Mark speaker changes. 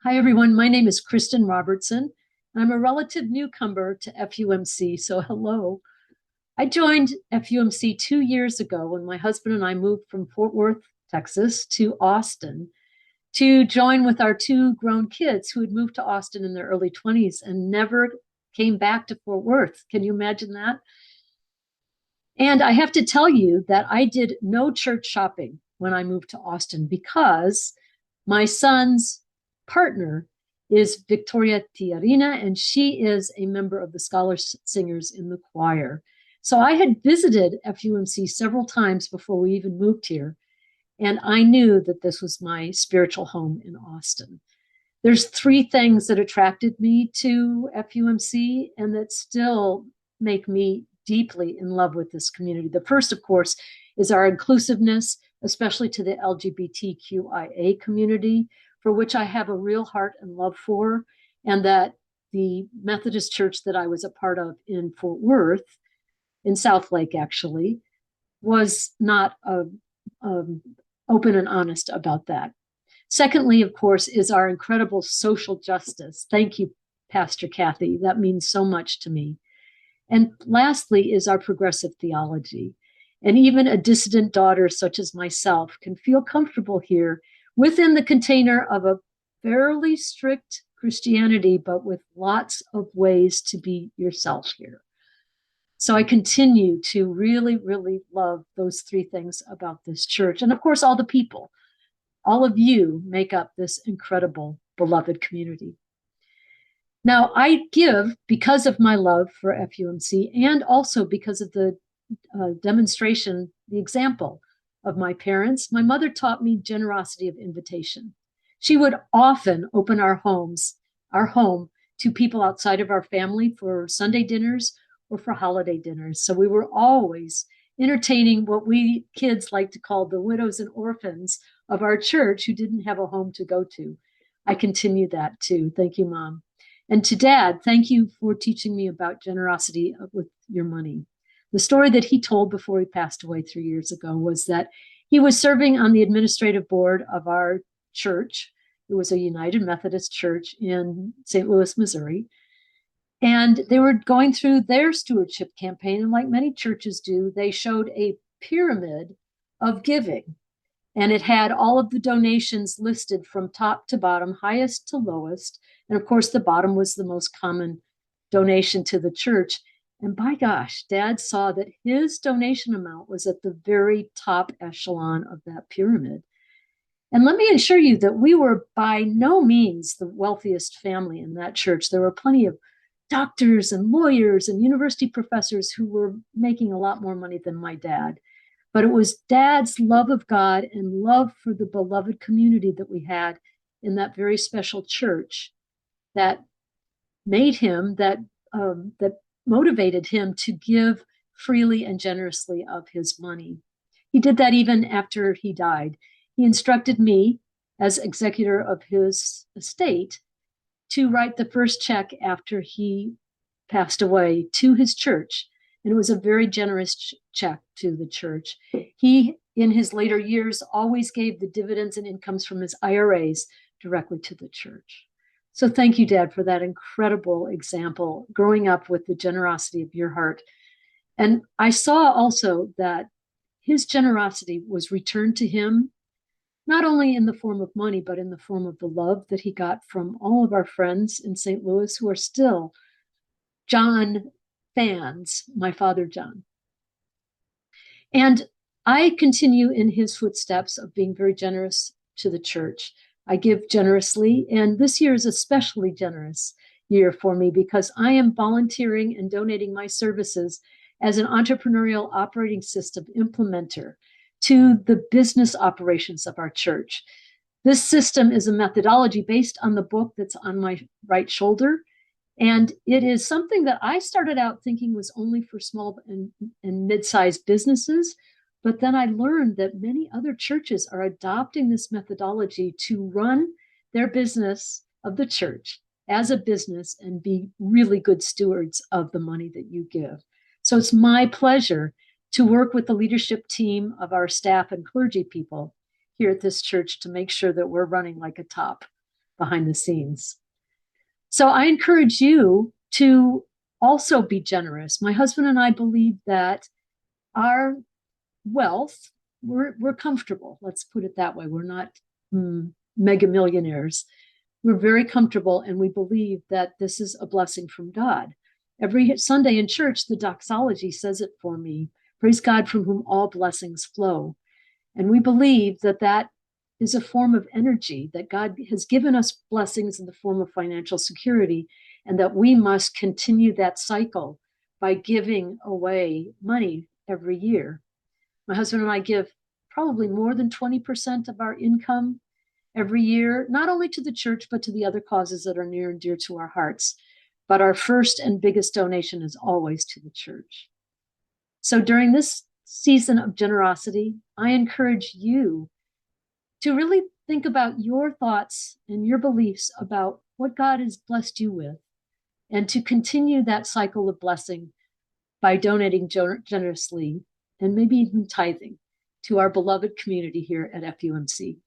Speaker 1: Hi, everyone. My name is Kristin Robertson. I'm a relative newcomer to FUMC, so hello. I joined FUMC 2 years ago when my husband and I moved from Fort Worth, Texas to Austin to join with our two grown kids who had moved to Austin in their early 20s and never came back to Fort Worth. Can you imagine that? And I have to tell you that I did no church shopping when I moved to Austin because my son's partner is Victoria Tiarina, and she is a member of the Scholar Singers in the choir. So I had visited FUMC several times before we even moved here, and I knew that this was my spiritual home in Austin. There's three things that attracted me to FUMC and that still make me deeply in love with this community. The first, of course, is our inclusiveness, especially to the LGBTQIA community, for which I have a real heart and love for, and that the Methodist church that I was a part of in Fort Worth, in South Lake actually, was not open and honest about that. Secondly, of course, is our incredible social justice. Thank you, Pastor Kathy. That means so much to me. And lastly is our progressive theology. And even a dissident daughter such as myself can feel comfortable here within the container of a fairly strict Christianity, but with lots of ways to be yourself here. So I continue to really, really love those three things about this church. And of course, all the people, all of you make up this incredible, beloved community. Now, I give because of my love for FUMC and also because of the demonstration, the example of my parents. My mother taught me generosity of invitation. She would often open our home, to people outside of our family for Sunday dinners or for holiday dinners. So we were always entertaining what we kids like to call the widows and orphans of our church who didn't have a home to go to. I continue that too. Thank you, Mom. And to Dad, thank you for teaching me about generosity with your money. The story that he told before he passed away 3 years ago was that he was serving on the administrative board of our church. It was a United Methodist church in St. Louis, Missouri. And they were going through their stewardship campaign. And like many churches do, they showed a pyramid of giving. And it had all of the donations listed from top to bottom, highest to lowest. And of course, the bottom was the most common donation to the church. And by gosh, Dad saw that his donation amount was at the very top echelon of that pyramid. And let me assure you that we were by no means the wealthiest family in that church. There were plenty of doctors and lawyers and university professors who were making a lot more money than my dad. But it was Dad's love of God and love for the beloved community that we had in that very special church that made him, that motivated him to give freely and generously of his money. He did that even after he died. He instructed me, as executor of his estate, to write the first check after he passed away to his church. And it was a very generous check to the church. He, in his later years, always gave the dividends and incomes from his IRAs directly to the church. So thank you, Dad, for that incredible example, growing up with the generosity of your heart. And I saw also that his generosity was returned to him, not only in the form of money, but in the form of the love that he got from all of our friends in St. Louis who are still John fans, my father, John. And I continue in his footsteps of being very generous to the church. I give generously, and this year is especially generous year for me because I am volunteering and donating my services as an entrepreneurial operating system implementer to the business operations of our church. This system is a methodology based on the book that's on my right shoulder. And it is something that I started out thinking was only for small and mid-sized businesses. But then I learned that many other churches are adopting this methodology to run their business of the church as a business and be really good stewards of the money that you give. So it's my pleasure to work with the leadership team of our staff and clergy people here at this church to make sure that we're running like a top. behind the scenes. So I encourage you to also be generous. My husband and I believe that our wealth, we're comfortable. Let's put it that way. We're not mega millionaires. We're very comfortable, and we believe that this is a blessing from God. Every Sunday in church, the doxology says it for me. Praise God from whom all blessings flow. And we believe that that is a form of energy, that God has given us blessings in the form of financial security, and that we must continue that cycle by giving away money every year. My husband and I give probably more than 20% of our income every year, not only to the church, but to the other causes that are near and dear to our hearts. But our first and biggest donation is always to the church. So during this season of generosity, I encourage you to really think about your thoughts and your beliefs about what God has blessed you with, and to continue that cycle of blessing by donating generously and maybe even tithing to our beloved community here at FUMC.